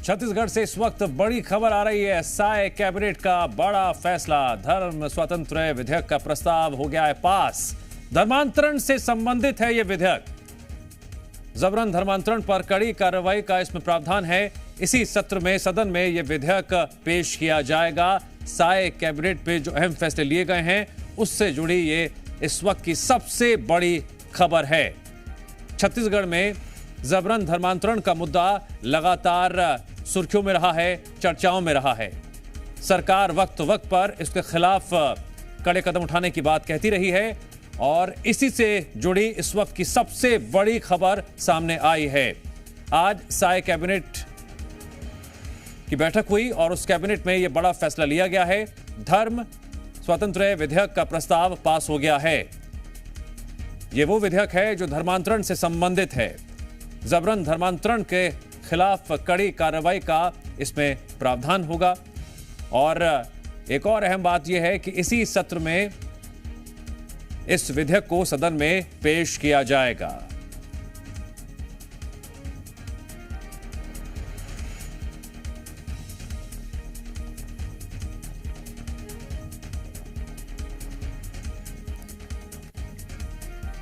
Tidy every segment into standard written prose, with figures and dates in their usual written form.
छत्तीसगढ़ से इस वक्त बड़ी खबर आ रही है। साय कैबिनेट का बड़ा फैसला, धर्म स्वतंत्र विधेयक का प्रस्ताव हो गया है पास। धर्मांतरण से संबंधित है यह विधेयक। जबरन धर्मांतरण पर कड़ी कार्रवाई का इसमें प्रावधान है। इसी सत्र में सदन में यह विधेयक पेश किया जाएगा। साय कैबिनेट पे जो अहम फैसले लिए गए हैं उससे जुड़ी ये इस वक्त की सबसे बड़ी खबर है। छत्तीसगढ़ में जबरन धर्मांतरण का मुद्दा लगातार सुर्खियों में रहा है, चर्चाओं में रहा है। सरकार वक्त वक्त पर इसके खिलाफ कड़े कदम उठाने की बात कहती रही है और इसी से जुड़ी इस वक्त की सबसे बड़ी खबर सामने आई है। आज साय कैबिनेट की बैठक हुई और उस कैबिनेट में यह बड़ा फैसला लिया गया है। धर्म स्वतंत्र विधेयक का प्रस्ताव पास हो गया है। यह वो विधेयक है जो धर्मांतरण से संबंधित है। जबरन धर्मांतरण के खिलाफ कड़ी कार्रवाई का इसमें प्रावधान होगा। और एक और अहम बात यह है कि इसी सत्र में इस विधेयक को सदन में पेश किया जाएगा।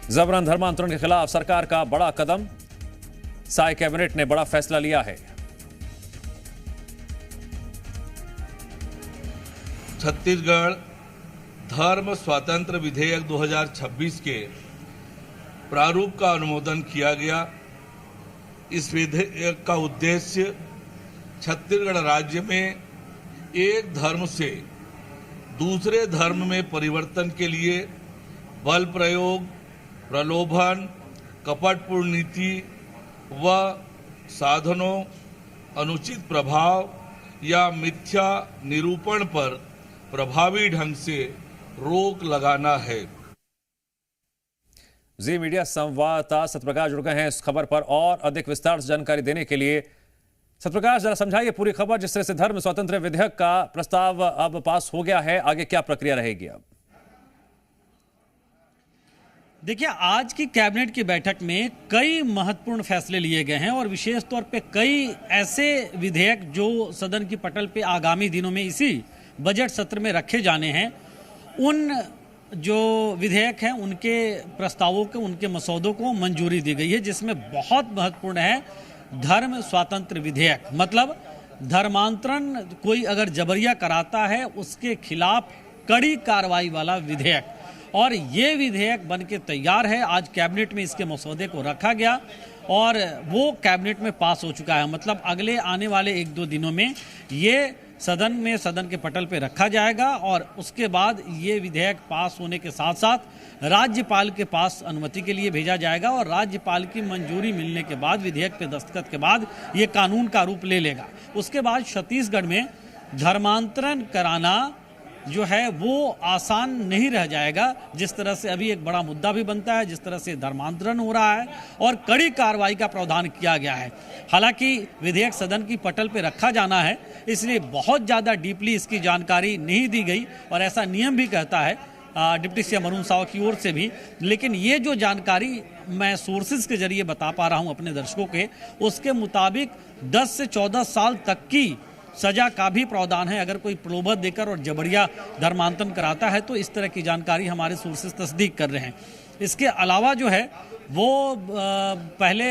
जबरन धर्मांतरण के खिलाफ सरकार का बड़ा कदम, साय कैबिनेट ने बड़ा फैसला लिया है। छत्तीसगढ़ धर्म स्वतंत्र विधेयक 2026 के प्रारूप का अनुमोदन किया गया। इस विधेयक का उद्देश्य छत्तीसगढ़ राज्य में एक धर्म से दूसरे धर्म में परिवर्तन के लिए बल प्रयोग, प्रलोभन, कपटपूर्ण नीति व साधनों, अनुचित प्रभाव या मिथ्या निरूपण पर प्रभावी ढंग से रोक लगाना है। जी मीडिया संवाददाता सत्यप्रकाश जुड़ गए हैं इस खबर पर और अधिक विस्तार से जानकारी देने के लिए। सत्यप्रकाश, जरा समझाइए पूरी खबर। जिस तरह से धर्म स्वतंत्र विधेयक का प्रस्ताव अब पास हो गया है, आगे क्या प्रक्रिया रहेगी अब? देखिए, आज की कैबिनेट की बैठक में कई महत्वपूर्ण फैसले लिए गए हैं और विशेष तौर पे कई ऐसे विधेयक जो सदन की पटल पे आगामी दिनों में इसी बजट सत्र में रखे जाने हैं, उन जो विधेयक हैं उनके प्रस्तावों को, उनके मसौदों को मंजूरी दी गई है, जिसमें बहुत महत्वपूर्ण है धर्म स्वतंत्र विधेयक। मतलब धर्मांतरण कोई अगर जबरिया कराता है उसके खिलाफ कड़ी कार्रवाई वाला विधेयक, और ये विधेयक बन के तैयार है। आज कैबिनेट में इसके मसौदे को रखा गया और वो कैबिनेट में पास हो चुका है। मतलब अगले आने वाले 1-2 दिनों में ये सदन के पटल पे रखा जाएगा और उसके बाद ये विधेयक पास होने के साथ साथ राज्यपाल के पास अनुमति के लिए भेजा जाएगा और राज्यपाल की मंजूरी मिलने के बाद, विधेयक पे दस्तखत के बाद ये कानून का रूप ले लेगा। उसके बाद छत्तीसगढ़ में धर्मांतरण कराना जो है वो आसान नहीं रह जाएगा। जिस तरह से अभी एक बड़ा मुद्दा भी बनता है, जिस तरह से धर्मांतरण हो रहा है और कड़ी कार्रवाई का प्रावधान किया गया है। हालांकि विधेयक सदन की पटल पे रखा जाना है, इसलिए बहुत ज़्यादा डीपली इसकी जानकारी नहीं दी गई और ऐसा नियम भी कहता है डिप्टी सीएम अरुण साव की ओर से भी। लेकिन ये जो जानकारी मैं सोर्सेज के जरिए बता पा रहा हूँ अपने दर्शकों के, उसके मुताबिक 10 से 14 साल तक की सजा का भी प्रावधान है अगर कोई प्रलोभन देकर और जबरिया धर्मांतरण कराता है। तो इस तरह की जानकारी हमारे सोर्सेज तस्दीक कर रहे हैं। इसके अलावा जो है वो पहले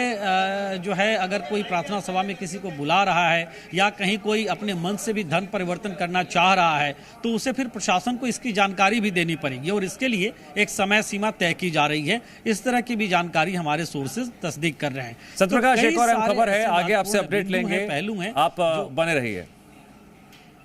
जो है अगर कोई प्रार्थना सभा में किसी को बुला रहा है या कहीं कोई अपने मन से भी धर्म परिवर्तन करना चाह रहा है तो उसे फिर प्रशासन को इसकी जानकारी भी देनी पड़ेगी और इसके लिए एक समय सीमा तय की जा रही है। इस तरह की भी जानकारी हमारे सोर्सेज तस्दीक कर रहे हैं। सत्यप्रकाश, एक और अहम खबर है, आगे आपसे अपडेट लेंगे, आप बने रहिए।